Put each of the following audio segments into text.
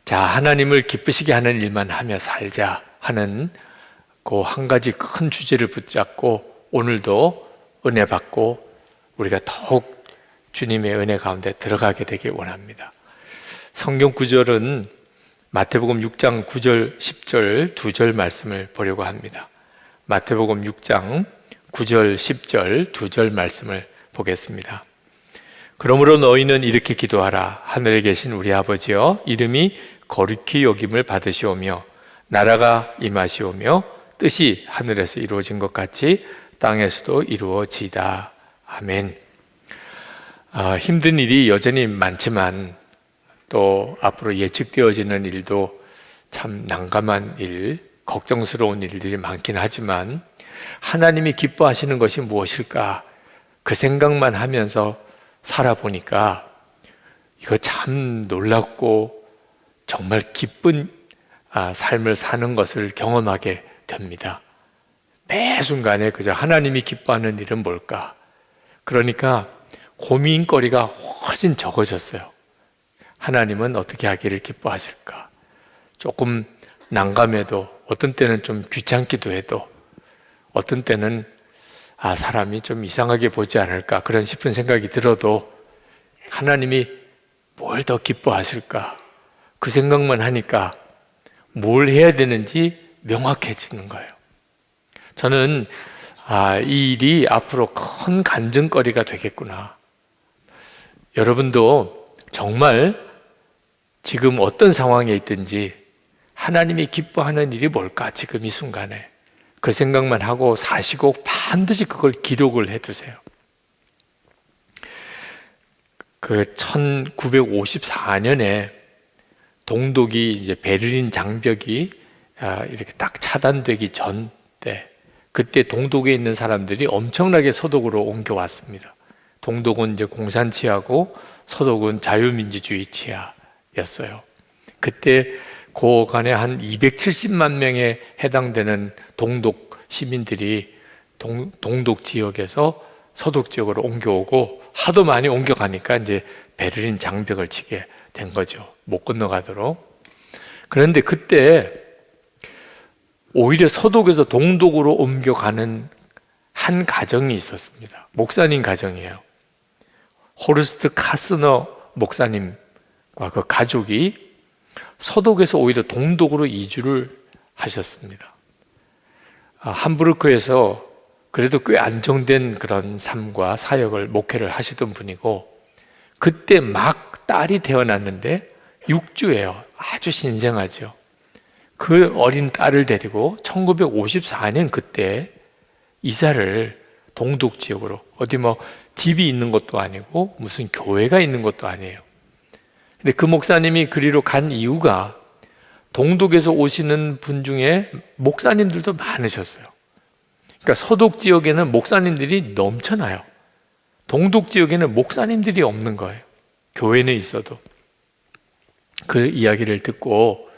자, 하나님을 기쁘시게 하는 일만 하며 살자 하는 그 한 가지 큰 주제를 붙잡고 오늘도 은혜 받고 우리가 더욱 주님의 은혜 가운데 들어가게 되길 원합니다. 성경 구절은 마태복음 6장 9절, 10절 두 절 말씀을 보려고 합니다. 마태복음 6장 9절, 10절 두 절 말씀을 보겠습니다. 그러므로 너희는 이렇게 기도하라. 하늘에 계신 우리 아버지여, 이름이 거룩히 여김을 받으시오며 나라가 임하시오며 뜻이 하늘에서 이루어진 것 같이 땅에서도 이루어지이다. 아멘. 힘든 일이 여전히 많지만 또 앞으로 예측되어지는 일도 참 난감한 일, 걱정스러운 일들이 많긴 하지만 하나님이 기뻐하시는 것이 무엇일까? 그 생각만 하면서 살아보니까 이거 참 놀랍고 정말 기쁜 삶을 사는 것을 경험하게 됩니다. 매 순간에 그저 하나님이 기뻐하는 일은 뭘까? 그러니까 고민거리가 훨씬 적어졌어요. 하나님은 어떻게 하기를 기뻐하실까? 조금 난감해도 어떤 때는 좀 귀찮기도 해도 어떤 때는 사람이 좀 이상하게 보지 않을까 그런 싶은 생각이 들어도 하나님이 뭘 더 기뻐하실까? 그 생각만 하니까 뭘 해야 되는지 명확해지는 거예요. 저는 이 일이 앞으로 큰 간증거리가 되겠구나. 여러분도 정말 지금 어떤 상황에 있든지 하나님이 기뻐하는 일이 뭘까? 지금 이 순간에 그 생각만 하고 사시고 반드시 그걸 기록을 해두세요. 그 1954년에 동독이 이제 베를린 장벽이 이렇게 딱 차단되기 전 때, 그때 동독에 있는 사람들이 엄청나게 서독으로 옮겨왔습니다. 동독은 이제 공산치하고 서독은 자유민주주의 치하였어요. 그때 그 간에 한 270만 명에 해당되는 동독 시민들이 동독 지역에서 서독 지역으로 옮겨오고 하도 많이 옮겨가니까 이제 베를린 장벽을 치게 된 거죠. 못 건너가도록. 그런데 그때 오히려 서독에서 동독으로 옮겨가는 한 가정이 있었습니다. 목사님 가정이에요. 호르스트 카스너 목사님과 그 가족이 서독에서 오히려 동독으로 이주를 하셨습니다. 함부르크에서 그래도 꽤 안정된 그런 삶과 사역을 목회를 하시던 분이고 그때 막 딸이 태어났는데 6주예요. 아주 신생하죠. 그 어린 딸을 데리고 1954년 그때 이사를 동독 지역으로, 어디 뭐 집이 있는 것도 아니고 무슨 교회가 있는 것도 아니에요. 근데 그 목사님이 그리로 간 이유가 동독에서 오시는 분 중에 목사님들도 많으셨어요. 그러니까 서독 지역에는 목사님들이 넘쳐나요. 동독 지역에는 목사님들이 없는 거예요. 교회는 있어도. 그 이야기를 듣고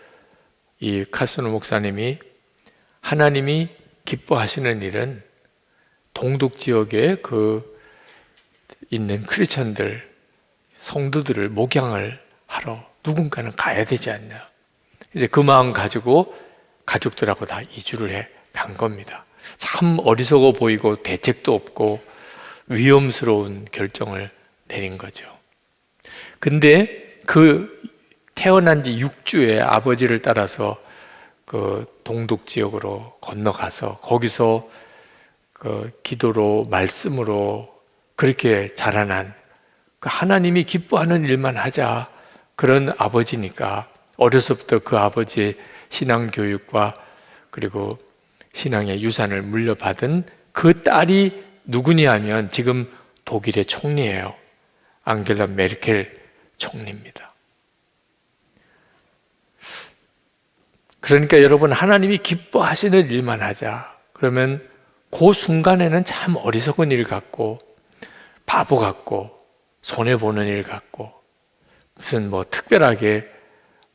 이 카스노 목사님이 하나님이 기뻐하시는 일은 동독 지역에 그 있는 크리스천들, 성도들을 목양을 하러 누군가는 가야 되지 않냐. 이제 그 마음 가지고 가족들하고 다 이주를 해 간 겁니다. 참 어리석어 보이고 대책도 없고 위험스러운 결정을 내린 거죠. 근데 그 태어난 지 6주에 아버지를 따라서 그 동독 지역으로 건너가서 거기서 그 기도로 말씀으로 그렇게 자라난 그 하나님이 기뻐하는 일만 하자 그런 아버지니까 어려서부터 그 아버지의 신앙 교육과 그리고 신앙의 유산을 물려받은 그 딸이 누구냐 하면 지금 독일의 총리예요. 앙겔라 메르켈 총리입니다. 그러니까 여러분, 하나님이 기뻐하시는 일만 하자. 그러면 그 순간에는 참 어리석은 일 같고 바보 같고 손해보는 일 같고 무슨 뭐 특별하게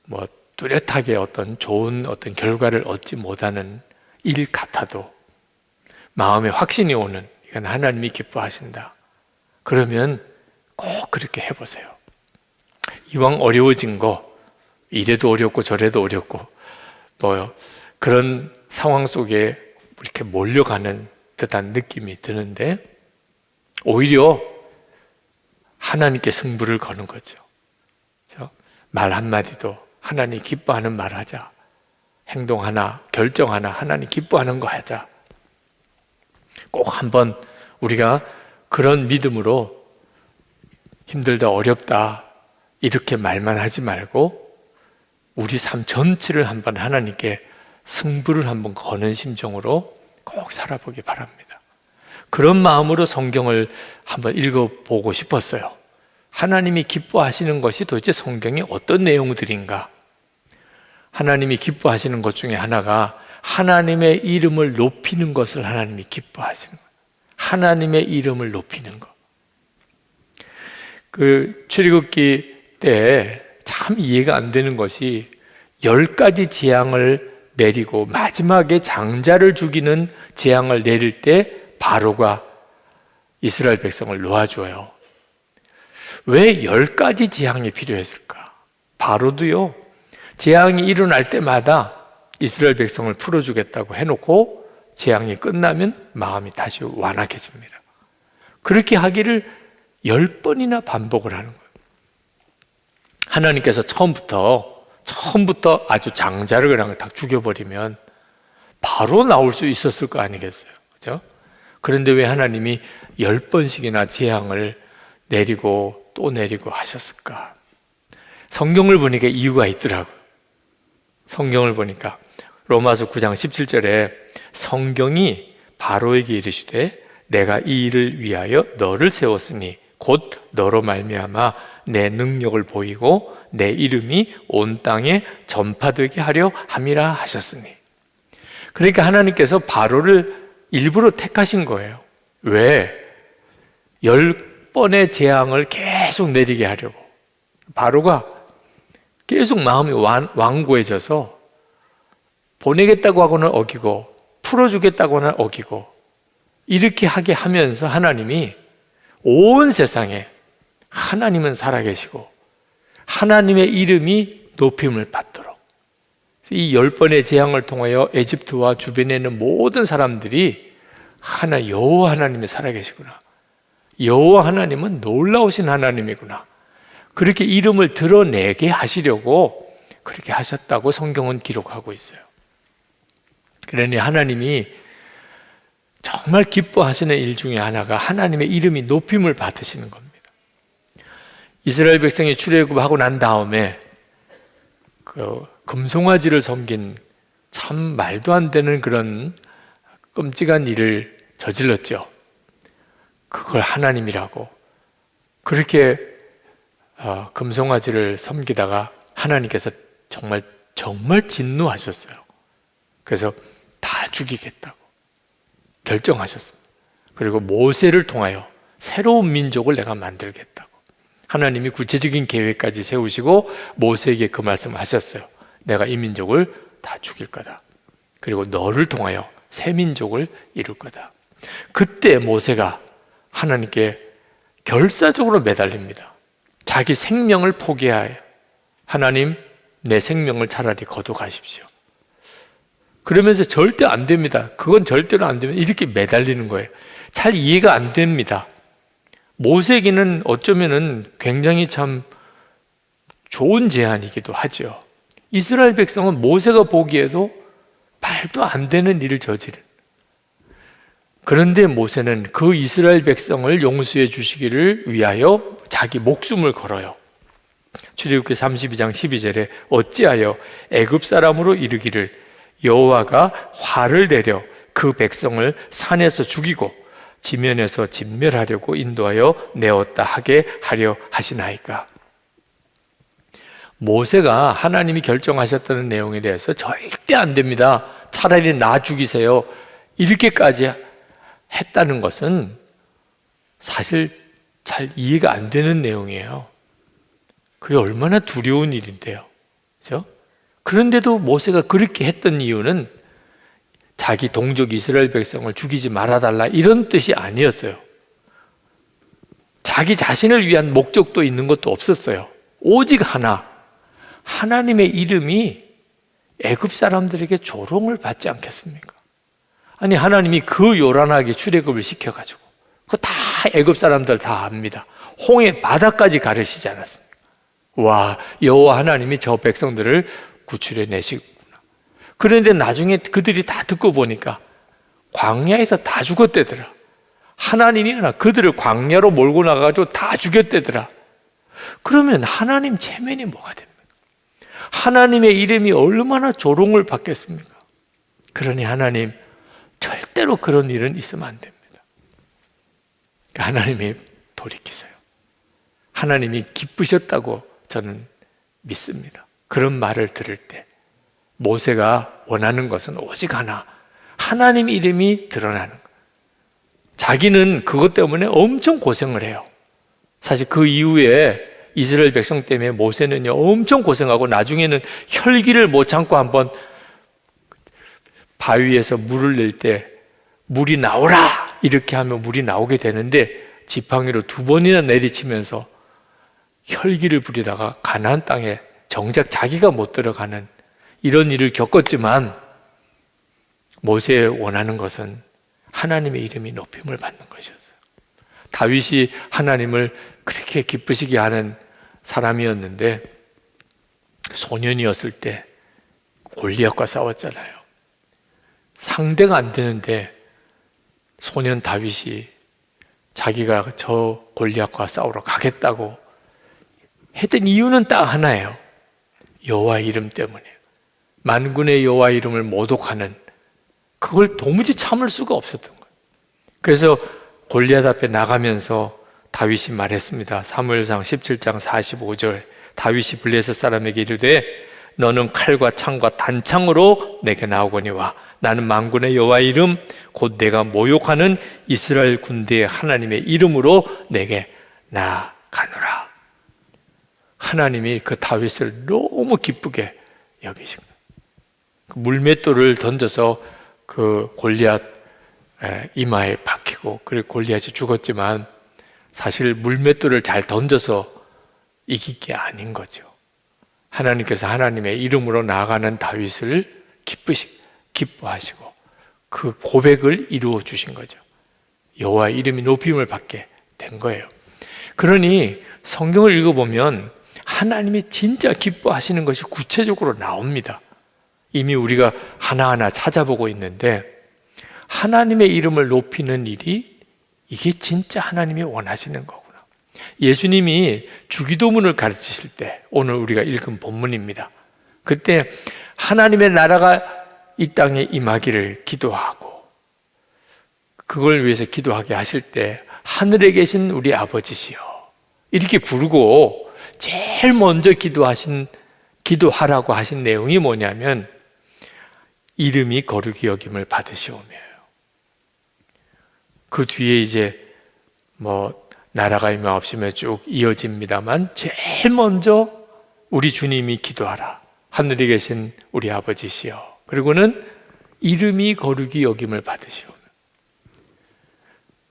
뭐 뚜렷하게 어떤 좋은 어떤 결과를 얻지 못하는 일 같아도 마음에 확신이 오는, 이건 하나님이 기뻐하신다. 그러면 꼭 그렇게 해보세요. 이왕 어려워진 거 이래도 어렵고 저래도 어렵고 그런 상황 속에 이렇게 몰려가는 듯한 느낌이 드는데 오히려 하나님께 승부를 거는 거죠. 말 한마디도 하나님 기뻐하는 말 하자. 행동 하나, 결정 하나 하나님 기뻐하는 거 하자. 꼭 한번 우리가 그런 믿음으로 힘들다 어렵다 이렇게 말만 하지 말고 우리 삶 전체를 한번 하나님께 승부를 한번 거는 심정으로 꼭 살아보기 바랍니다. 그런 마음으로 성경을 한번 읽어보고 싶었어요. 하나님이 기뻐하시는 것이 도대체 성경에 어떤 내용들인가? 하나님이 기뻐하시는 것 중에 하나가 하나님의 이름을 높이는 것을 하나님이 기뻐하시는 거예요. 하나님의 이름을 높이는 것. 그 출애굽기 때 참 이해가 안 되는 것이 10가지 재앙을 내리고 마지막에 장자를 죽이는 재앙을 내릴 때 바로가 이스라엘 백성을 놓아줘요. 왜 10가지 재앙이 필요했을까? 바로도요, 재앙이 일어날 때마다 이스라엘 백성을 풀어주겠다고 해놓고 재앙이 끝나면 마음이 다시 완악해집니다. 그렇게 하기를 10번이나 반복을 하는 거예요. 하나님께서 처음부터 아주 장자를 그냥 다 죽여버리면 바로 나올 수 있었을 거 아니겠어요? 그죠? 그런데 왜 하나님이 10번씩이나 재앙을 내리고 또 내리고 하셨을까? 성경을 보니까 이유가 있더라고요. 성경을 보니까 로마서 9장 17절에 성경이 바로에게 이르시되 내가 이 일을 위하여 너를 세웠으니 곧 너로 말미암아 내 능력을 보이고 내 이름이 온 땅에 전파되게 하려 함이라 하셨으니. 그러니까 하나님께서 바로를 일부러 택하신 거예요. 왜? 10번의 재앙을 계속 내리게 하려고. 바로가 계속 마음이 완고해져서 보내겠다고 하고는 어기고 풀어주겠다고는 어기고 이렇게 하게 하면서 하나님이 온 세상에 하나님은 살아계시고 하나님의 이름이 높임을 받도록 이 10번의 재앙을 통하여 에집트와 주변에 있는 모든 사람들이 여호와 하나님이 살아계시구나, 여호와 하나님은 놀라우신 하나님이구나, 그렇게 이름을 드러내게 하시려고 그렇게 하셨다고 성경은 기록하고 있어요. 그러니 하나님이 정말 기뻐하시는 일 중에 하나가 하나님의 이름이 높임을 받으시는 겁니다. 이스라엘 백성이 출애굽하고 난 다음에 그 금송아지를 섬긴 참 말도 안 되는 그런 끔찍한 일을 저질렀죠. 그걸 하나님이라고 그렇게 금송아지를 섬기다가 하나님께서 정말 진노하셨어요. 그래서 다 죽이겠다고 결정하셨습니다. 그리고 모세를 통하여 새로운 민족을 내가 만들겠다고 하나님이 구체적인 계획까지 세우시고 모세에게 그 말씀을 하셨어요. 내가 이 민족을 다 죽일 거다. 그리고 너를 통하여 새 민족을 이룰 거다. 그때 모세가 하나님께 결사적으로 매달립니다. 자기 생명을 포기하여 하나님, 내 생명을 차라리 거둬가십시오. 그러면서 절대 안 됩니다. 그건 절대로 안 됩니다. 이렇게 매달리는 거예요. 잘 이해가 안 됩니다. 모세에게는 어쩌면은 굉장히 참 좋은 제안이기도 하죠. 이스라엘 백성은 모세가 보기에도 말도 안 되는 일을 저지른. 그런데 모세는 그 이스라엘 백성을 용서해 주시기를 위하여 자기 목숨을 걸어요. 출애굽기 32장 12절에 어찌하여 애굽 사람으로 이르기를 여호와가 화를 내려 그 백성을 산에서 죽이고 지면에서 진멸하려고 인도하여 내었다 하게 하려 하시나이까. 모세가 하나님이 결정하셨다는 내용에 대해서 절대 안 됩니다, 차라리 나 죽이세요, 이렇게까지 했다는 것은 사실 잘 이해가 안 되는 내용이에요. 그게 얼마나 두려운 일인데요, 그렇죠? 그런데도 모세가 그렇게 했던 이유는 자기 동족 이스라엘 백성을 죽이지 말아달라 이런 뜻이 아니었어요. 자기 자신을 위한 목적도 있는 것도 없었어요. 오직 하나, 하나님의 이름이 애굽 사람들에게 조롱을 받지 않겠습니까? 아니, 하나님이 그 요란하게 출애굽을 시켜가지고 그거 다 애굽 사람들 다 압니다. 홍해 바다까지 가르치지 않았습니까? 와, 여호와 하나님이 저 백성들을 구출해 내시구나. 그런데 나중에 그들이 다 듣고 보니까 광야에서 다 죽었대더라. 하나님이 그들을 광야로 몰고 나가가지고 다 죽였대더라. 그러면 하나님 체면이 뭐가 됩니까? 하나님의 이름이 얼마나 조롱을 받겠습니까? 그러니 하나님, 절대로 그런 일은 있으면 안 됩니다. 하나님이 돌이키세요. 하나님이 기쁘셨다고 저는 믿습니다. 그런 말을 들을 때 모세가 원하는 것은 오직 하나, 하나님 이름이 드러나는 것. 자기는 그것 때문에 엄청 고생을 해요. 사실 그 이후에 이스라엘 백성 때문에 모세는요 엄청 고생하고 나중에는 혈기를 못 참고 한번 바위에서 물을 낼 때 물이 나오라 이렇게 하면 물이 나오게 되는데 지팡이로 2번이나 내리치면서 혈기를 부리다가 가나안 땅에 정작 자기가 못 들어가는 이런 일을 겪었지만 모세의 원하는 것은 하나님의 이름이 높임을 받는 것이었어요. 다윗이 하나님을 그렇게 기쁘시게 하는 사람이었는데 소년이었을 때 골리앗과 싸웠잖아요. 상대가 안 되는데 소년 다윗이 자기가 저 골리앗과 싸우러 가겠다고 했던 이유는 딱 하나예요. 여호와 이름 때문이에요. 만군의 여호와 이름을 모독하는 그걸 도무지 참을 수가 없었던 거예요. 그래서 골리앗 앞에 나가면서 다윗이 말했습니다. 사무엘상 17장 45절 다윗이 블레셋 사람에게 이르되 너는 칼과 창과 단창으로 내게 나오거니와 나는 만군의 여호와 이름 곧 내가 모욕하는 이스라엘 군대의 하나님의 이름으로 내게 나아가노라. 하나님이 그 다윗을 너무 기쁘게 여기신 거예요. 그 물맷돌을 던져서 그 골리앗 이마에 박히고 그리고 골리앗이 죽었지만 사실 물맷돌을 잘 던져서 이긴 게 아닌 거죠. 하나님께서 하나님의 이름으로 나아가는 다윗을 기뻐하시고 그 고백을 이루어 주신 거죠. 여호와 이름이 높임을 받게 된 거예요. 그러니 성경을 읽어보면 하나님이 진짜 기뻐하시는 것이 구체적으로 나옵니다. 이미 우리가 하나하나 찾아보고 있는데 하나님의 이름을 높이는 일이 이게 진짜 하나님이 원하시는 거구나. 예수님이 주기도문을 가르치실 때 오늘 우리가 읽은 본문입니다. 그때 하나님의 나라가 이 땅에 임하기를 기도하고 그걸 위해서 기도하게 하실 때 하늘에 계신 우리 아버지시여 이렇게 부르고 제일 먼저 기도하라고 하신 내용이 뭐냐면 이름이 거룩히 여김을 받으시오며요. 그 뒤에 이제 나라가 임하옵시며 쭉 이어집니다만 제일 먼저 우리 주님이 기도하라. 하늘에 계신 우리 아버지시여. 그리고는 이름이 거룩히 여김을 받으시오며.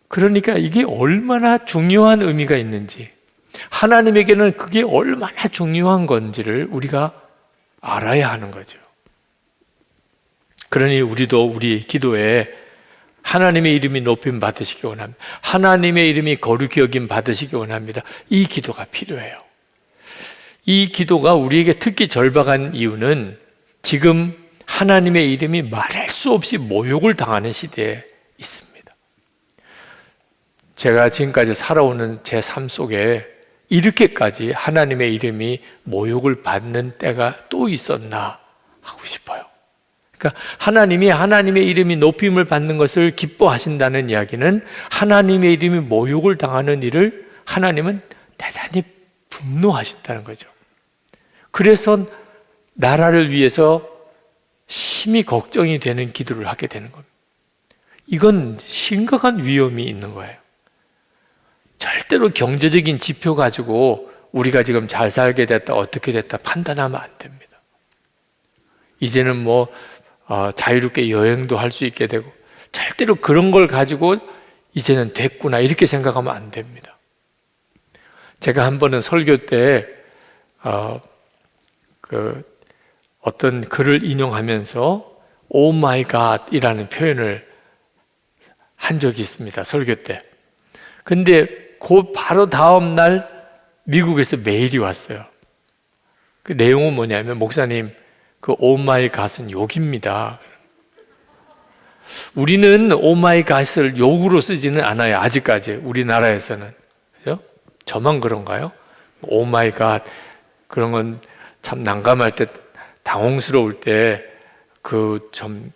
그러니까 이게 얼마나 중요한 의미가 있는지 하나님에게는 그게 얼마나 중요한 건지를 우리가 알아야 하는 거죠. 그러니 우리도 우리 기도에 하나님의 이름이 높임 받으시기 원합니다. 하나님의 이름이 거룩히 여김 받으시기 원합니다. 이 기도가 필요해요. 이 기도가 우리에게 특히 절박한 이유는 지금 하나님의 이름이 말할 수 없이 모욕을 당하는 시대에 있습니다. 제가 지금까지 살아오는 제 삶 속에 이렇게까지 하나님의 이름이 모욕을 받는 때가 또 있었나 하고 싶어요. 그러니까 하나님의 이름이 높임을 받는 것을 기뻐하신다는 이야기는 하나님의 이름이 모욕을 당하는 일을 하나님은 대단히 분노하신다는 거죠. 그래서 나라를 위해서 심히 걱정이 되는 기도를 하게 되는 겁니다. 이건 심각한 위험이 있는 거예요. 절대로 경제적인 지표 가지고 우리가 지금 잘 살게 됐다 어떻게 됐다 판단하면 안 됩니다. 이제는 자유롭게 여행도 할 수 있게 되고 절대로 그런 걸 가지고 이제는 됐구나 이렇게 생각하면 안 됩니다. 제가 한 번은 설교 때 어떤 글을 인용하면서 오 마이 갓이라는 표현을 한 적이 있습니다. 설교 때. 근데 그 바로 다음 날 미국에서 메일이 왔어요. 그 내용은 뭐냐면, 목사님, 그 오 마이 갓은 욕입니다. 우리는 오 마이 갓을 욕으로 쓰지는 않아요. 아직까지 우리나라에서는. 그죠? 저만 그런가요? 오 마이 갓 그런 건 참 난감할 때, 당혹스러울 때 좀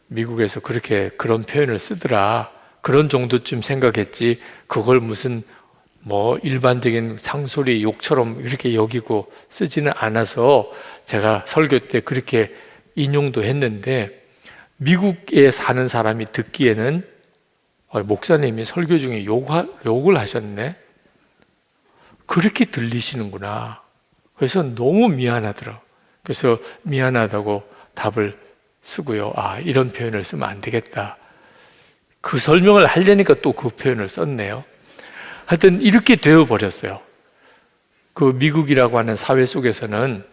미국에서 그런 표현을 쓰더라. 그런 정도쯤 생각했지, 그걸 무슨 일반적인 상소리 욕처럼 이렇게 여기고 쓰지는 않아서 제가 설교 때 그렇게 인용도 했는데, 미국에 사는 사람이 듣기에는 목사님이 설교 중에 욕을 하셨네? 그렇게 들리시는구나. 그래서 너무 미안하더라고요. 그래서 미안하다고 답을 쓰고요. 이런 표현을 쓰면 안 되겠다. 그 설명을 하려니까 또 그 표현을 썼네요. 하여튼 이렇게 되어버렸어요. 그 미국이라고 하는 사회 속에서는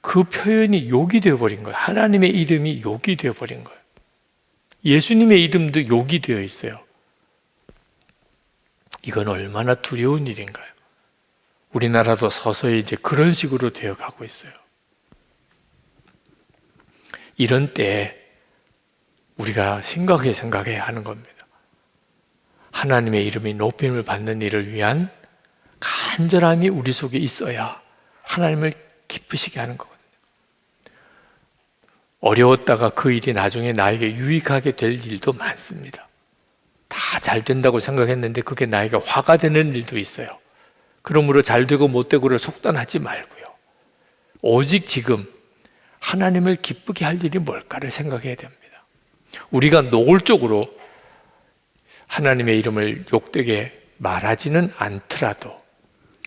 그 표현이 욕이 되어버린 거예요. 하나님의 이름이 욕이 되어버린 거예요. 예수님의 이름도 욕이 되어 있어요. 이건 얼마나 두려운 일인가요? 우리나라도 서서히 이제 그런 식으로 되어가고 있어요. 이런 때 우리가 심각하게 생각해야 하는 겁니다. 하나님의 이름이 높임을 받는 일을 위한 간절함이 우리 속에 있어야 하나님을 기쁘시게 하는 거거든요. 어려웠다가 그 일이 나중에 나에게 유익하게 될 일도 많습니다. 다 잘 된다고 생각했는데 그게 나에게 화가 되는 일도 있어요. 그러므로 잘 되고 못 되고를 속단하지 말고요. 오직 지금 하나님을 기쁘게 할 일이 뭘까를 생각해야 됩니다. 우리가 노골적으로 하나님의 이름을 욕되게 말하지는 않더라도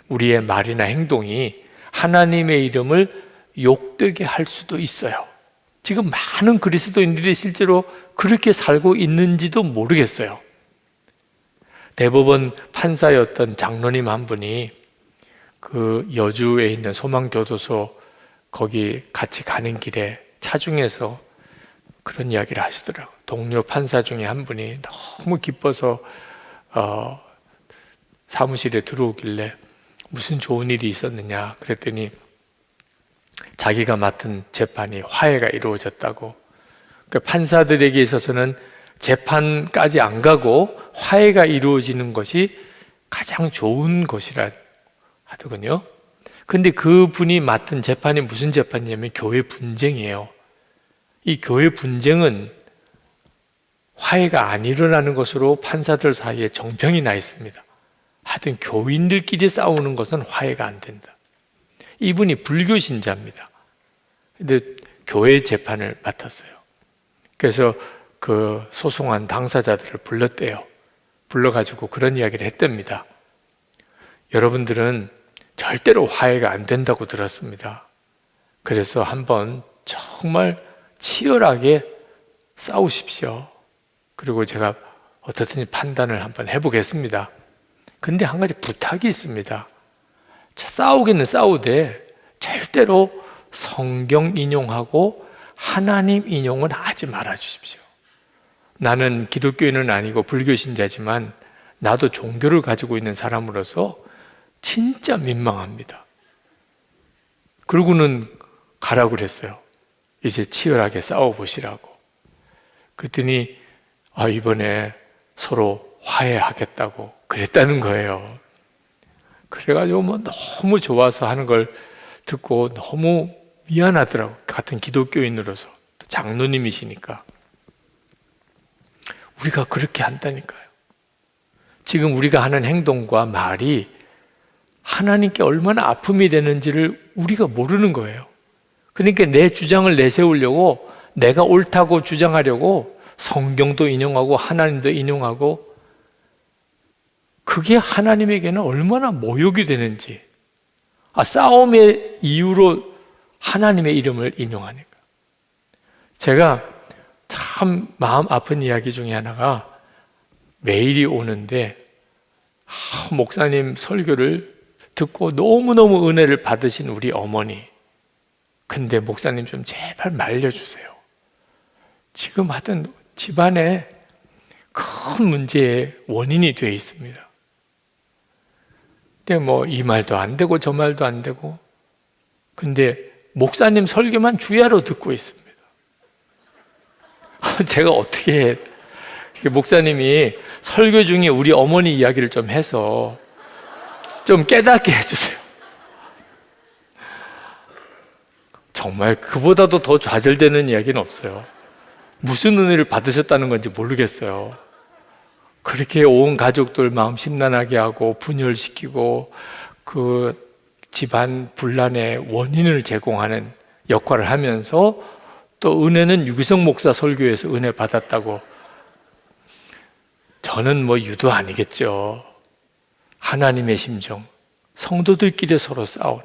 우리의 말이나 행동이 하나님의 이름을 욕되게 할 수도 있어요. 지금 많은 그리스도인들이 실제로 그렇게 살고 있는지도 모르겠어요. 대법원 판사였던 장로님 한 분이 그 여주에 있는 소망교도소 거기 같이 가는 길에 차중에서 그런 이야기를 하시더라고요. 동료 판사 중에 한 분이 너무 기뻐서 사무실에 들어오길래 무슨 좋은 일이 있었느냐 그랬더니 자기가 맡은 재판이 화해가 이루어졌다고. 그 판사들에게 있어서는 재판까지 안 가고 화해가 이루어지는 것이 가장 좋은 것이라 하더군요. 근데 그 분이 맡은 재판이 무슨 재판이냐면 교회 분쟁이에요. 이 교회 분쟁은 화해가 안 일어나는 것으로 판사들 사이에 정평이 나 있습니다. 하여튼 교인들끼리 싸우는 것은 화해가 안 된다. 이분이 불교 신자입니다. 근데 교회 재판을 맡았어요. 그래서 그 소송한 당사자들을 불렀대요. 불러가지고 그런 이야기를 했답니다. 여러분들은 절대로 화해가 안 된다고 들었습니다. 그래서 한번 정말 치열하게 싸우십시오. 그리고 제가 어떻든지 판단을 한번 해보겠습니다. 근데 한 가지 부탁이 있습니다. 싸우기는 싸우되 절대로 성경 인용하고 하나님 인용은 하지 말아 주십시오. 나는 기독교인은 아니고 불교 신자지만 나도 종교를 가지고 있는 사람으로서 진짜 민망합니다. 그러고는 가라고 그랬어요. 이제 치열하게 싸워보시라고. 그랬더니 이번에 서로 화해하겠다고 그랬다는 거예요. 그래가지고 너무 좋아서 하는 걸 듣고 너무 미안하더라고. 같은 기독교인으로서 또 장로님이시니까. 우리가 그렇게 한다니까요. 지금 우리가 하는 행동과 말이 하나님께 얼마나 아픔이 되는지를 우리가 모르는 거예요. 그러니까 내 주장을 내세우려고 내가 옳다고 주장하려고 성경도 인용하고 하나님도 인용하고 그게 하나님에게는 얼마나 모욕이 되는지. 싸움의 이유로 하나님의 이름을 인용하니까. 제가 참 마음 아픈 이야기 중에 하나가 메일이 오는데 목사님 설교를 듣고 너무너무 은혜를 받으신 우리 어머니, 근데 목사님 좀 제발 말려주세요. 지금 하던 집안에 큰 문제의 원인이 되어 있습니다. 근데 뭐 이 말도 안 되고 저 말도 안 되고, 근데 목사님 설교만 주야로 듣고 있습니다. 제가 어떻게 해? 목사님이 설교 중에 우리 어머니 이야기를 좀 해서 좀 깨닫게 해주세요. 정말 그보다도 더 좌절되는 이야기는 없어요. 무슨 은혜를 받으셨다는 건지 모르겠어요. 그렇게 온 가족들 마음 심란하게 하고 분열시키고 그 집안 분란의 원인을 제공하는 역할을 하면서 또 은혜는 유기성 목사 설교에서 은혜 받았다고. 저는 뭐 유도 아니겠죠. 하나님의 심정, 성도들끼리 서로 싸운.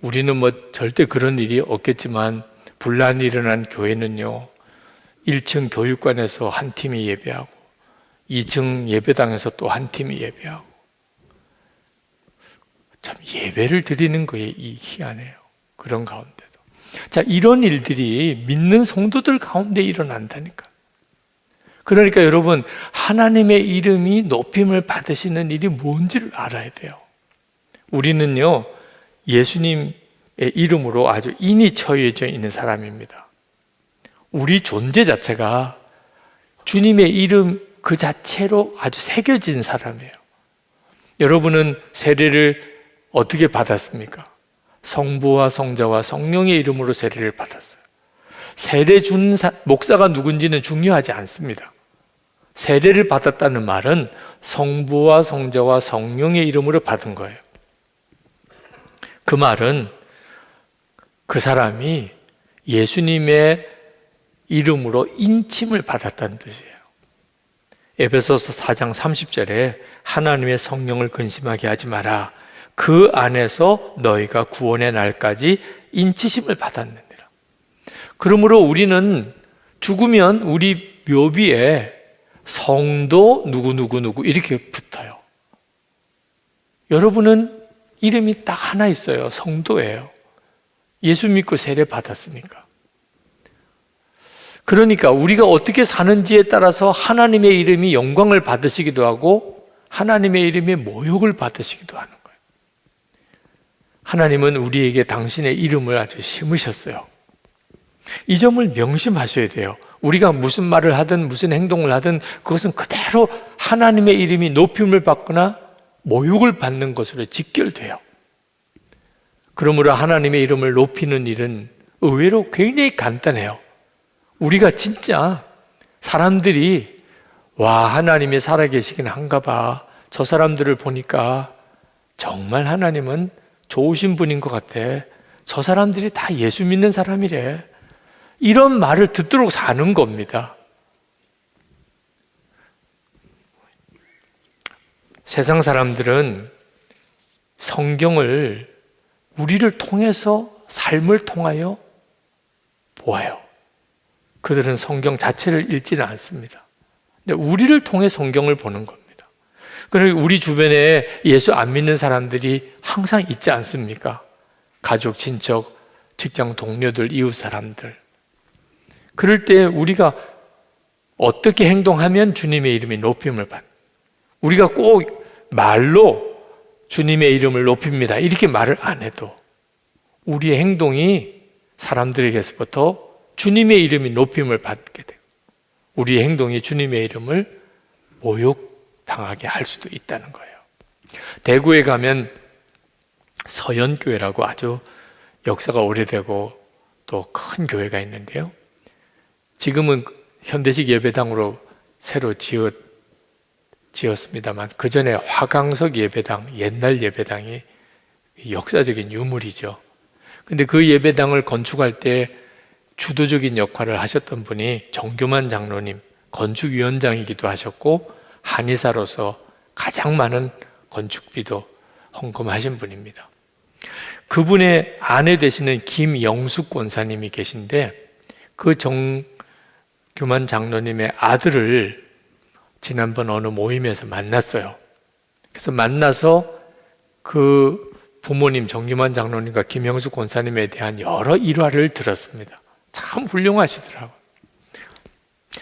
우리는 뭐 절대 그런 일이 없겠지만 분란이 일어난 교회는요, 1층 교육관에서 한 팀이 예배하고 2층 예배당에서 또 한 팀이 예배하고, 참 예배를 드리는 거에 이 희한해요. 그런 가운데도. 자, 이런 일들이 믿는 성도들 가운데 일어난다니까. 그러니까 여러분, 하나님의 이름이 높임을 받으시는 일이 뭔지를 알아야 돼요. 우리는요, 예수님의 이름으로 아주 인이 처해져 있는 사람입니다. 우리 존재 자체가 주님의 이름 그 자체로 아주 새겨진 사람이에요. 여러분은 세례를 어떻게 받았습니까? 성부와 성자와 성령의 이름으로 세례를 받았어요. 세례 준 목사가 누군지는 중요하지 않습니다. 세례를 받았다는 말은 성부와 성자와 성령의 이름으로 받은 거예요. 그 말은 그 사람이 예수님의 이름으로 인침을 받았다는 뜻이에요. 에베소서 4장 30절에 하나님의 성령을 근심하게 하지 마라. 그 안에서 너희가 구원의 날까지 인치심을 받았느니라. 그러므로 우리는 죽으면 우리 묘비에 성도 누구누구누구 이렇게 붙어요. 여러분은 이름이 딱 하나 있어요. 성도예요. 예수 믿고 세례 받았으니까. 그러니까 우리가 어떻게 사는지에 따라서 하나님의 이름이 영광을 받으시기도 하고 하나님의 이름이 모욕을 받으시기도 하는 거예요. 하나님은 우리에게 당신의 이름을 아주 심으셨어요. 이 점을 명심하셔야 돼요. 우리가 무슨 말을 하든 무슨 행동을 하든 그것은 그대로 하나님의 이름이 높임을 받거나 모욕을 받는 것으로 직결돼요. 그러므로 하나님의 이름을 높이는 일은 의외로 굉장히 간단해요. 우리가 진짜 사람들이 와, 하나님이 살아계시긴 한가 봐. 저 사람들을 보니까 정말 하나님은 좋으신 분인 것 같아. 저 사람들이 다 예수 믿는 사람이래. 이런 말을 듣도록 사는 겁니다. 세상 사람들은 성경을 우리를 통해서 삶을 통하여 보아요. 그들은 성경 자체를 읽지는 않습니다. 근데 우리를 통해 성경을 보는 겁니다. 그리고 우리 주변에 예수 안 믿는 사람들이 항상 있지 않습니까? 가족, 친척, 직장 동료들, 이웃 사람들. 그럴 때 우리가 어떻게 행동하면 주님의 이름이 높임을 받는, 우리가 꼭 말로 주님의 이름을 높입니다 이렇게 말을 안 해도 우리의 행동이 사람들에게서부터 주님의 이름이 높임을 받게 되고 우리의 행동이 주님의 이름을 모욕당하게 할 수도 있다는 거예요. 대구에 가면 서연교회라고 아주 역사가 오래되고 또 큰 교회가 있는데요, 지금은 현대식 예배당으로 새로 지었습니다만 그 전에 화강석 예배당, 옛날 예배당이 역사적인 유물이죠. 근데 그 예배당을 건축할 때 주도적인 역할을 하셨던 분이 정교만 장로님, 건축위원장이기도 하셨고 한의사로서 가장 많은 건축비도 헌금하신 분입니다. 그분의 아내 되시는 김영숙 권사님이 계신데 그 정교만 장로님의 아들을 지난번 어느 모임에서 만났어요. 그래서 만나서 그 부모님 정규만 장로님과 김영숙 권사님에 대한 여러 일화를 들었습니다. 참 훌륭하시더라고요.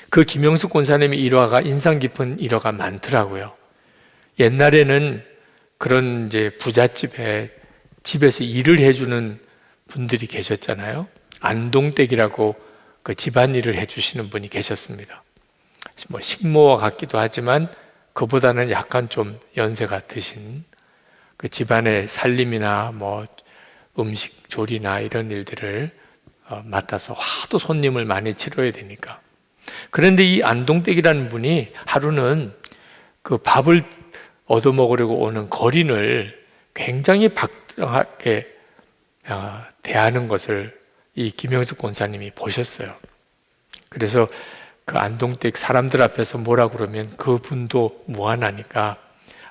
그 김영숙 권사님의 일화가 인상 깊은 일화가 많더라고요. 옛날에는 그런 이제 부잣집에 집에서 일을 해주는 분들이 계셨잖아요. 안동댁이라고 그 집안일을 해주시는 분이 계셨습니다. 뭐 식모와 같기도 하지만 그보다는 약간 좀 연세가 드신 그 집안의 살림이나 뭐 음식 조리나 이런 일들을 맡아서 하도 손님을 많이 치러야 되니까. 그런데 이 안동댁이라는 분이 하루는 그 밥을 얻어먹으려고 오는 거린을 굉장히 박정하게 대하는 것을 이 김영숙 권사님이 보셨어요. 그래서 그 안동댁 사람들 앞에서 뭐라 그러면 그분도 무안하니까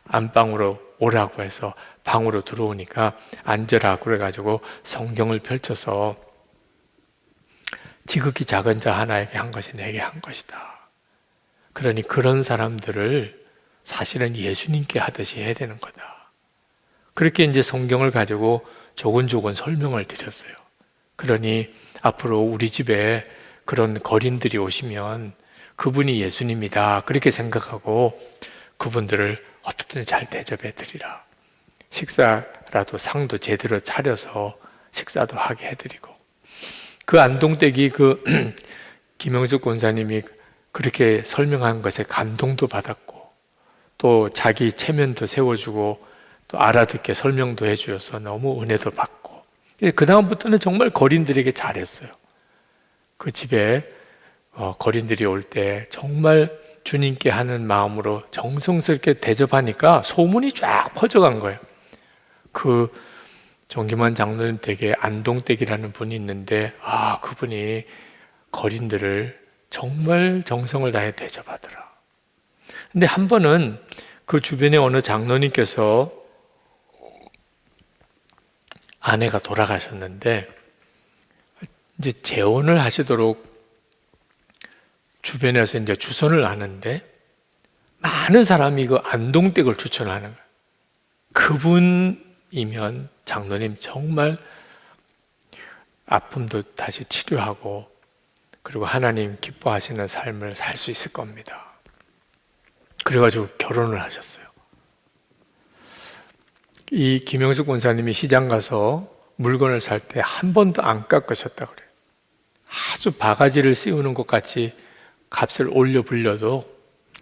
안방으로 오라고 해서 방으로 들어오니까 앉으라 그래가지고 성경을 펼쳐서 지극히 작은 자 하나에게 한 것이 내게 한 것이다. 그러니 그런 사람들을 사실은 예수님께 하듯이 해야 되는 거다. 그렇게 이제 성경을 가지고 조곤조곤 설명을 드렸어요. 그러니 앞으로 우리 집에 그런 거린들이 오시면 그분이 예수님이다. 그렇게 생각하고 그분들을 어떻든 잘 대접해 드리라. 식사라도 상도 제대로 차려서 식사도 하게 해드리고. 그 안동댁이 그 김영숙 권사님이 그렇게 설명한 것에 감동도 받았고 또 자기 체면도 세워주고 또 알아듣게 설명도 해주어서 너무 은혜도 받고 그 다음부터는 정말 거린들에게 잘했어요. 그 집에 거린들이 올 때 정말 주님께 하는 마음으로 정성스럽게 대접하니까 소문이 쫙 퍼져간 거예요. 그 정기만 장로님 댁에 안동댁이라는 분이 있는데 그분이 거린들을 정말 정성을 다해 대접하더라. 근데 한 번은 그 주변에 어느 장로님께서 아내가 돌아가셨는데 이제 재혼을 하시도록 주변에서 이제 추선을 하는데 많은 사람이 그 안동댁을 추천하는 거예요. 그분이면 장로님 정말 아픔도 다시 치료하고 그리고 하나님 기뻐하시는 삶을 살 수 있을 겁니다. 그래가지고 결혼을 하셨어요. 이 김영숙 권사님이 시장 가서 물건을 살 때 한 번도 안 깎으셨다 그래요. 아주 바가지를 씌우는 것 같이 값을 올려 불려도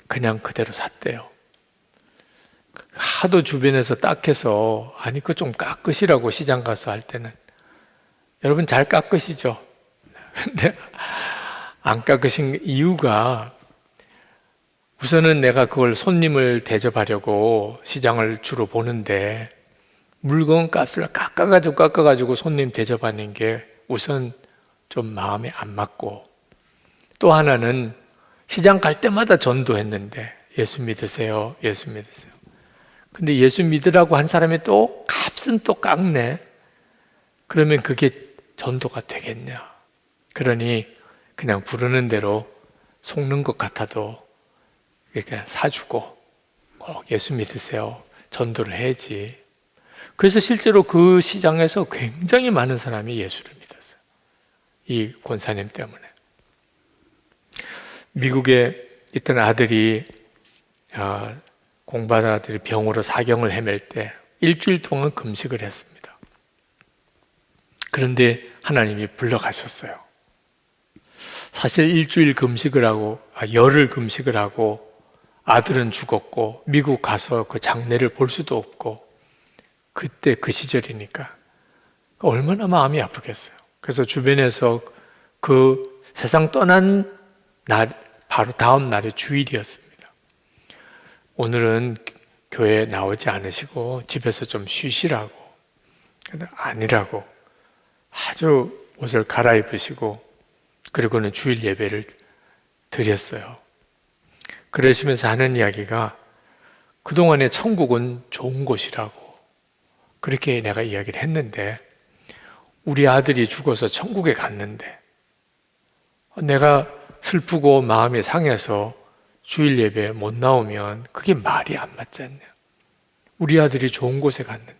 그냥 그대로 샀대요. 하도 주변에서 딱해서 아니 그거 좀 깎으시라고 시장 가서 할 때는 여러분 잘 깎으시죠? 근데 안 깎으신 이유가 우선은 내가 그걸 손님을 대접하려고 시장을 주로 보는데 물건 값을 깎아가지고 손님 대접하는 게 우선 좀 마음에 안 맞고 또 하나는 시장 갈 때마다 전도했는데 예수 믿으세요. 예수 믿으세요. 근데 예수 믿으라고 한 사람이 또 값은 또 깎네. 그러면 그게 전도가 되겠냐. 그러니 그냥 부르는 대로 속는 것 같아도 이렇게 사주고 꼭 예수 믿으세요. 전도를 해야지. 그래서 실제로 그 시장에서 굉장히 많은 사람이 예수를 믿었어요. 이 권사님 때문에. 미국에 있던 아들이 공부하던 아들이 병으로 사경을 헤맬 때 일주일 동안 금식을 했습니다. 그런데 하나님이 불러가셨어요. 사실 일주일 금식을 하고 열흘 금식을 하고 아들은 죽었고 미국 가서 그 장례를 볼 수도 없고 그때 그 시절이니까 얼마나 마음이 아프겠어요. 그래서 주변에서 그 세상 떠난 날 바로 다음 날이 주일이었습니다. 오늘은 교회에 나오지 않으시고 집에서 좀 쉬시라고 아니라고 아주 옷을 갈아입으시고 그리고는 주일 예배를 드렸어요. 그러시면서 하는 이야기가 그동안의 천국은 좋은 곳이라고 그렇게 내가 이야기를 했는데 우리 아들이 죽어서 천국에 갔는데 내가 슬프고 마음이 상해서 주일 예배에 못 나오면 그게 말이 안 맞지 않냐. 우리 아들이 좋은 곳에 갔는데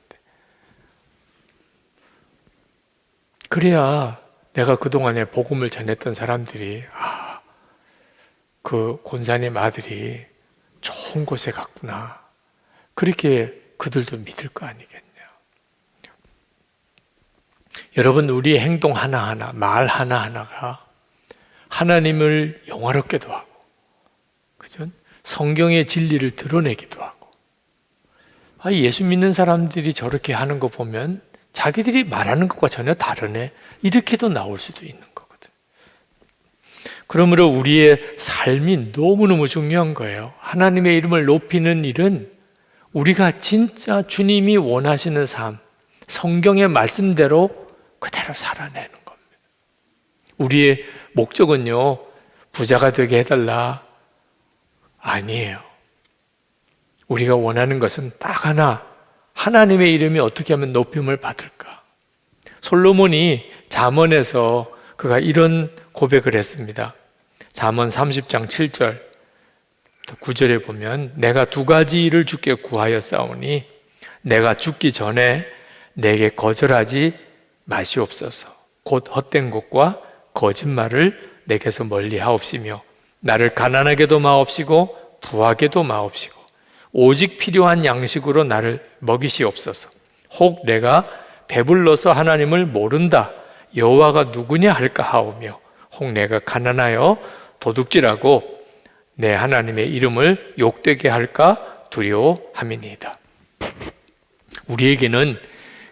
그래야 내가 그동안에 복음을 전했던 사람들이 그 권사님 아들이 좋은 곳에 갔구나. 그렇게 그들도 믿을 거 아니겠냐. 여러분, 우리의 행동 하나하나, 말 하나하나가 하나님을 영화롭게도 하고, 그죠? 성경의 진리를 드러내기도 하고. 예수 믿는 사람들이 저렇게 하는 거 보면 자기들이 말하는 것과 전혀 다르네. 이렇게도 나올 수도 있는 거거든. 그러므로 우리의 삶이 너무너무 중요한 거예요. 하나님의 이름을 높이는 일은 우리가 진짜 주님이 원하시는 삶, 성경의 말씀대로 그대로 살아내는 겁니다. 우리의 목적은요, 부자가 되게 해달라. 아니에요. 우리가 원하는 것은 딱 하나, 하나님의 이름이 어떻게 하면 높임을 받을까? 솔로몬이 잠언에서 그가 이런 고백을 했습니다. 잠언 30장 7절 9절에 보면 내가 두 가지 일을 주께 구하였사오니 내가 죽기 전에 내게 거절하지 마시옵소서. 곧 헛된 것과 거짓말을 내게서 멀리 하옵시며 나를 가난하게도 마옵시고 부하게도 마옵시고 오직 필요한 양식으로 나를 먹이시옵소서. 혹 내가 배불러서 하나님을 모른다 여호와가 누구냐 할까 하오며 혹 내가 가난하여 도둑질하고 내 하나님의 이름을 욕되게 할까 두려워함이니이다. 우리에게는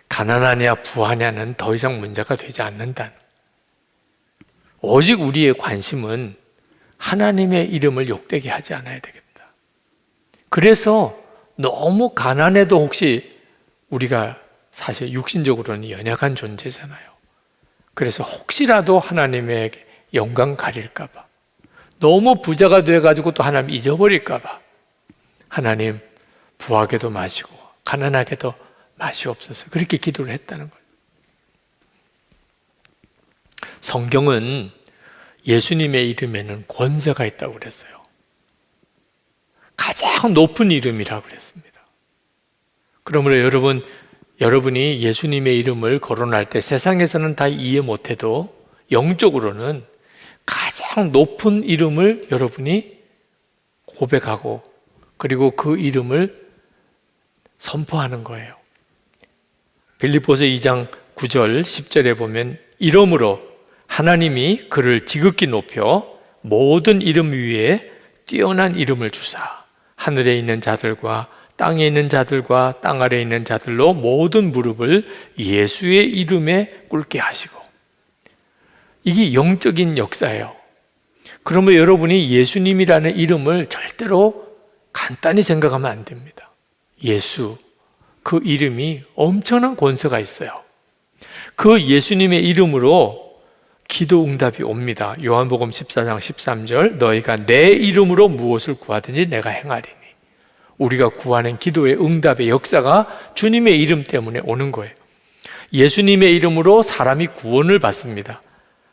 가난하냐 부하냐는 더 이상 문제가 되지 않는다. 오직 우리의 관심은 하나님의 이름을 욕되게 하지 않아야 되겠다. 그래서 너무 가난해도 혹시 우리가 사실 육신적으로는 연약한 존재잖아요. 그래서 혹시라도 하나님의 영광 가릴까 봐, 너무 부자가 돼가지고 또 하나님 잊어버릴까 봐 하나님 부하게도 마시고 가난하게도 마시옵소서 그렇게 기도를 했다는 거예요. 성경은 예수님의 이름에는 권세가 있다고 그랬어요. 가장 높은 이름이라고 그랬습니다. 그러므로 여러분이 예수님의 이름을 거론할 때 세상에서는 다 이해 못해도 영적으로는 가장 높은 이름을 여러분이 고백하고 그리고 그 이름을 선포하는 거예요. 빌립보서 2장 9절 10절에 보면 이러므로 하나님이 그를 지극히 높여 모든 이름 위에 뛰어난 이름을 주사 하늘에 있는 자들과 땅에 있는 자들과 땅 아래에 있는 자들로 모든 무릎을 예수의 이름에 꿇게 하시고. 이게 영적인 역사예요. 그러면 여러분이 예수님이라는 이름을 절대로 간단히 생각하면 안 됩니다. 예수, 그 이름이 엄청난 권세가 있어요. 그 예수님의 이름으로 기도 응답이 옵니다. 요한복음 14장 13절 너희가 내 이름으로 무엇을 구하든지 내가 행하리니. 우리가 구하는 기도의 응답의 역사가 주님의 이름 때문에 오는 거예요. 예수님의 이름으로 사람이 구원을 받습니다.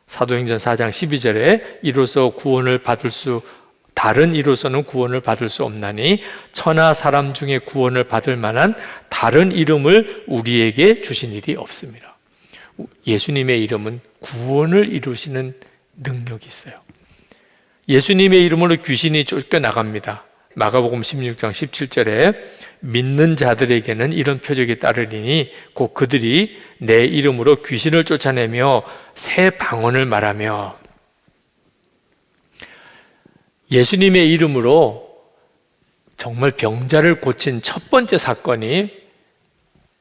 사도행전 4장 12절에 이로써 구원을 받을 수 다른 이로서는 구원을 받을 수 없나니 천하 사람 중에 구원을 받을 만한 다른 이름을 우리에게 주신 일이 없습니다. 예수님의 이름은 구원을 이루시는 능력이 있어요. 예수님의 이름으로 귀신이 쫓겨나갑니다. 마가복음 16장 17절에 믿는 자들에게는 이런 표적이 따르리니 곧 그들이 내 이름으로 귀신을 쫓아내며 새 방언을 말하며. 예수님의 이름으로 정말 병자를 고친 첫 번째 사건이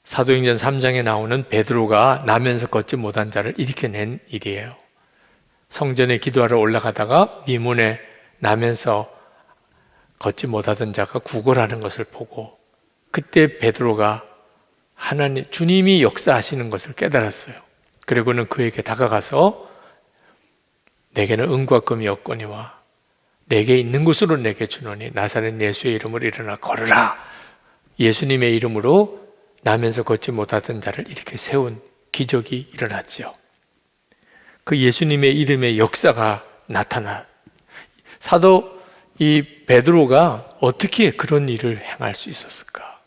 사도행전 3장에 나오는 베드로가 나면서 걷지 못한 자를 일으켜낸 일이에요. 성전에 기도하러 올라가다가 미문에 나면서 걷지 못하던 자가 구걸하는 것을 보고 그때 베드로가 하나님 주님이 역사하시는 것을 깨달았어요. 그리고는 그에게 다가가서 내게는 은과 금이 없거니와 내게 있는 것으로 내게 주노니 나사렛 예수의 이름으로 일어나 걸으라. 예수님의 이름으로 나면서 걷지 못하던 자를 이렇게 세운 기적이 일어났지요. 그 예수님의 이름의 역사가 나타나. 사도 이 베드로가 어떻게 그런 일을 행할 수 있었을까?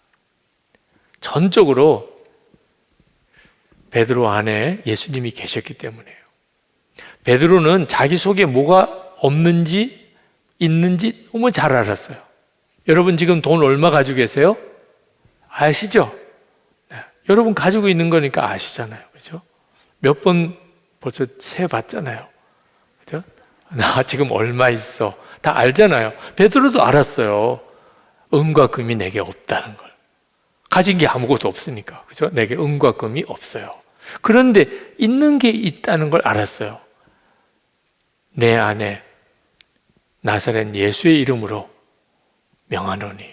전적으로 베드로 안에 예수님이 계셨기 때문이에요. 베드로는 자기 속에 뭐가 없는지 있는지 너무 잘 알았어요. 여러분 지금 돈 얼마 가지고 계세요? 아시죠? 네. 여러분 가지고 있는 거니까 아시잖아요. 그죠? 몇 번 벌써 세봤잖아요. 그죠? 나 지금 얼마 있어. 다 알잖아요. 베드로도 알았어요. 은과 금이 내게 없다는 걸. 가진 게 아무것도 없으니까. 그죠? 내게 은과 금이 없어요. 그런데 있는 게 있다는 걸 알았어요. 내 안에 나사렛 예수의 이름으로 명하노니.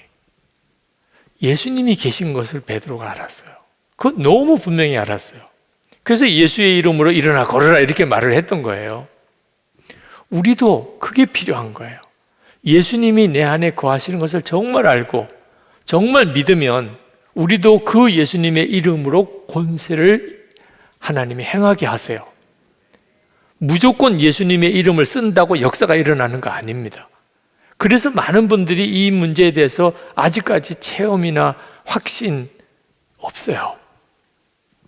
예수님이 계신 것을 베드로가 알았어요. 그건 너무 분명히 알았어요. 그래서 예수의 이름으로 일어나 걸어라 이렇게 말을 했던 거예요. 우리도 그게 필요한 거예요. 예수님이 내 안에 거하시는 것을 정말 알고 정말 믿으면 우리도 그 예수님의 이름으로 권세를 하나님이 행하게 하세요. 무조건 예수님의 이름을 쓴다고 역사가 일어나는 거 아닙니다. 그래서 많은 분들이 이 문제에 대해서 아직까지 체험이나 확신 없어요.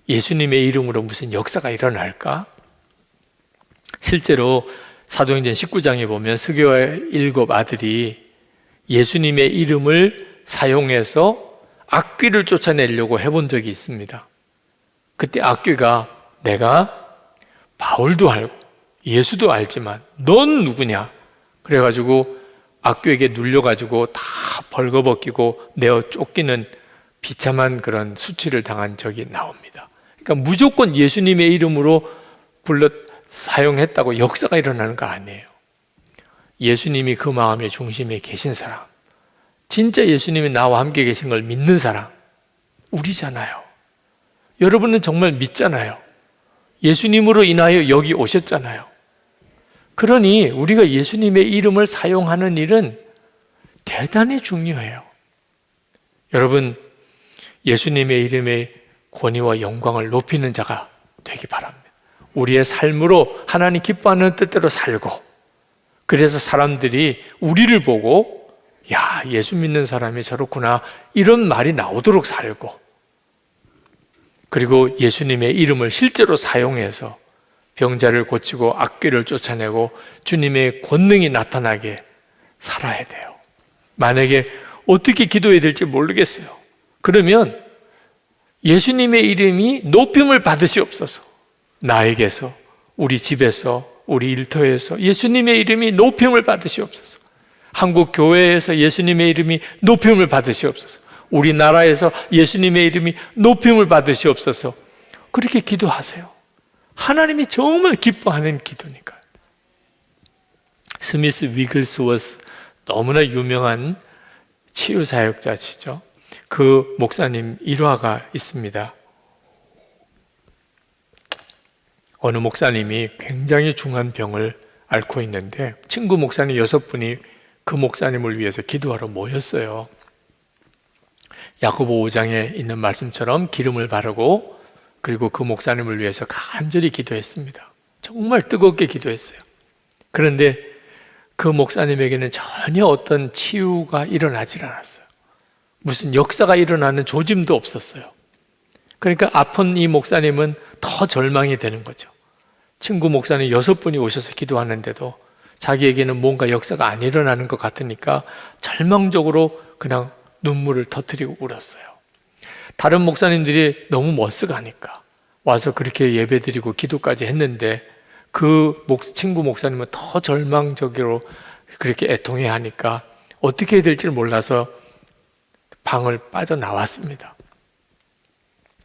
예수님의 이름으로 무슨 역사가 일어날까? 실제로 사도행전 19장에 보면 스게와의 7 아들이 예수님의 이름을 사용해서 악귀를 쫓아내려고 해본 적이 있습니다. 그때 악귀가 내가 바울도 알고 예수도 알지만 넌 누구냐? 그래가지고 악귀에게 눌려가지고 다 벌거벗기고 내어 쫓기는 비참한 그런 수치를 당한 적이 나옵니다. 그러니까 무조건 예수님의 이름으로 사용했다고 역사가 일어나는 거 아니에요. 예수님이 그 마음의 중심에 계신 사람, 진짜 예수님이 나와 함께 계신 걸 믿는 사람, 우리잖아요. 여러분은 정말 믿잖아요. 예수님으로 인하여 여기 오셨잖아요. 그러니 우리가 예수님의 이름을 사용하는 일은 대단히 중요해요. 여러분, 예수님의 이름의 권위와 영광을 높이는 자가 되기 바랍니다. 우리의 삶으로 하나님 기뻐하는 뜻대로 살고, 그래서 사람들이 우리를 보고 야, 예수 믿는 사람이 저렇구나 이런 말이 나오도록 살고, 그리고 예수님의 이름을 실제로 사용해서 병자를 고치고 악귀를 쫓아내고 주님의 권능이 나타나게 살아야 돼요. 만약에 어떻게 기도해야 될지 모르겠어요. 그러면 예수님의 이름이 높임을 받으시옵소서. 나에게서, 우리 집에서, 우리 일터에서 예수님의 이름이 높임을 받으시옵소서. 한국 교회에서 예수님의 이름이 높임을 받으시옵소서. 우리나라에서 예수님의 이름이 높임을 받으시옵소서. 그렇게 기도하세요. 하나님이 정말 기뻐하는 기도니까요. 스미스 위글스워스, 너무나 유명한 치유사역자시죠. 그 목사님 일화가 있습니다. 어느 목사님이 굉장히 중한 병을 앓고 있는데 친구 목사님 6분이 그 목사님을 위해서 기도하러 모였어요. 야고보 5장에 있는 말씀처럼 기름을 바르고 그리고 그 목사님을 위해서 간절히 기도했습니다. 정말 뜨겁게 기도했어요. 그런데 그 목사님에게는 전혀 어떤 치유가 일어나질 않았어요. 무슨 역사가 일어나는 조짐도 없었어요. 그러니까 아픈 이 목사님은 더 절망이 되는 거죠. 친구 목사님 6분이 오셔서 기도하는데도 자기에게는 뭔가 역사가 안 일어나는 것 같으니까 절망적으로 그냥 눈물을 터뜨리고 울었어요. 다른 목사님들이 너무 멋스가니까 와서 그렇게 예배드리고 기도까지 했는데 그 친구 목사님은 더 절망적으로 그렇게 애통해 하니까 어떻게 해야 될지 몰라서 방을 빠져나왔습니다.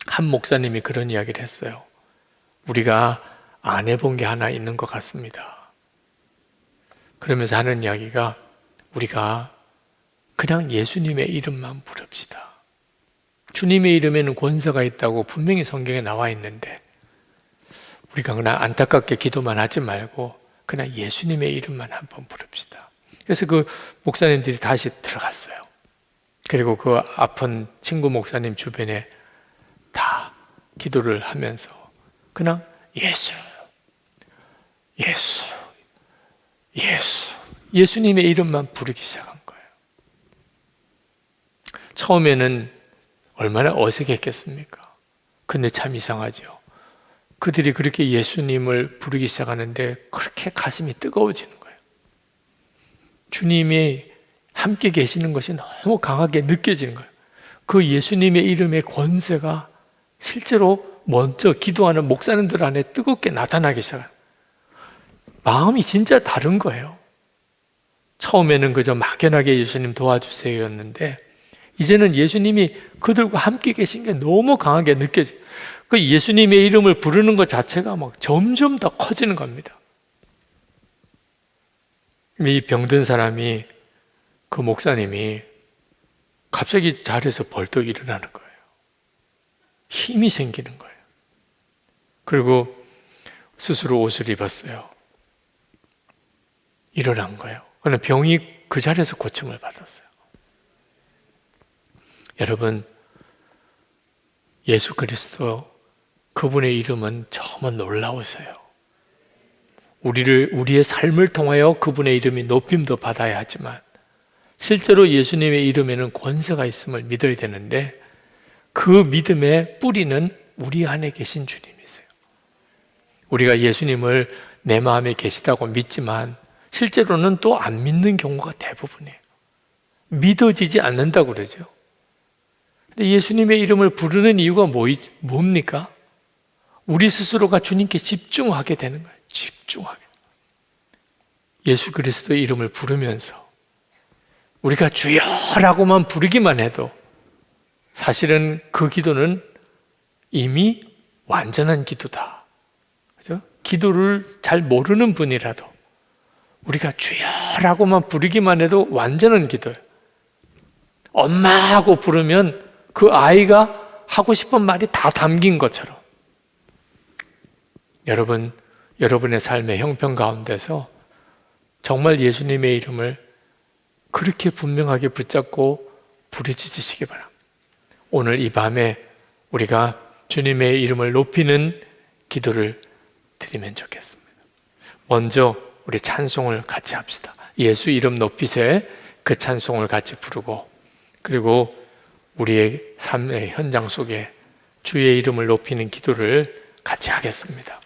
한 목사님이 그런 이야기를 했어요. 우리가 안 해본 게 하나 있는 것 같습니다. 그러면서 하는 이야기가 우리가 그냥 예수님의 이름만 부릅시다. 주님의 이름에는 권세가 있다고 분명히 성경에 나와 있는데 우리가 그냥 안타깝게 기도만 하지 말고 그냥 예수님의 이름만 한번 부릅시다. 그래서 그 목사님들이 다시 들어갔어요. 그리고 그 아픈 친구 목사님 주변에 다 기도를 하면서 그냥 예수, 예수, 예수, 예수님의 이름만 부르기 시작한 거예요. 처음에는 얼마나 어색했겠습니까? 근데 참 이상하죠. 그들이 그렇게 예수님을 부르기 시작하는데 그렇게 가슴이 뜨거워지는 거예요. 주님이 함께 계시는 것이 너무 강하게 느껴지는 거예요. 그 예수님의 이름의 권세가 실제로 먼저 기도하는 목사님들 안에 뜨겁게 나타나기 시작해요. 마음이 진짜 다른 거예요. 처음에는 그저 막연하게 예수님 도와주세요였는데 이제는 예수님이 그들과 함께 계신 게 너무 강하게 느껴져요. 그 예수님의 이름을 부르는 것 자체가 막 점점 더 커지는 겁니다. 이 병든 사람이, 그 목사님이 갑자기 자리에서 벌떡 일어나는 거예요. 힘이 생기는 거예요. 그리고 스스로 옷을 입었어요. 일어난 거예요. 그러나 병이 그 자리에서 고침을 받았어요. 여러분, 예수 그리스도 그분의 이름은 정말 놀라우세요. 우리의 삶을 통하여 그분의 이름이 높임도 받아야 하지만 실제로 예수님의 이름에는 권세가 있음을 믿어야 되는데 그 믿음의 뿌리는 우리 안에 계신 주님이세요. 우리가 예수님을 내 마음에 계시다고 믿지만 실제로는 또 안 믿는 경우가 대부분이에요. 믿어지지 않는다고 그러죠. 근데 예수님의 이름을 부르는 이유가 뭡니까? 우리 스스로가 주님께 집중하게 되는 거예요. 집중하게. 예수 그리스도의 이름을 부르면서 우리가 주여라고만 부르기만 해도 사실은 그 기도는 이미 완전한 기도다. 그죠? 기도를 잘 모르는 분이라도 우리가 주여라고만 부르기만 해도 완전한 기도예요. 엄마하고 부르면 그 아이가 하고 싶은 말이 다 담긴 것처럼 여러분의 삶의 형편 가운데서 정말 예수님의 이름을 그렇게 분명하게 붙잡고 부르짖으시기 바랍니다. 오늘 이 밤에 우리가 주님의 이름을 높이는 기도를 드리면 좋겠습니다. 먼저 우리 찬송을 같이 합시다. 예수 이름 높이세, 그 찬송을 같이 부르고 그리고 우리의 삶의 현장 속에 주의 이름을 높이는 기도를 같이 하겠습니다.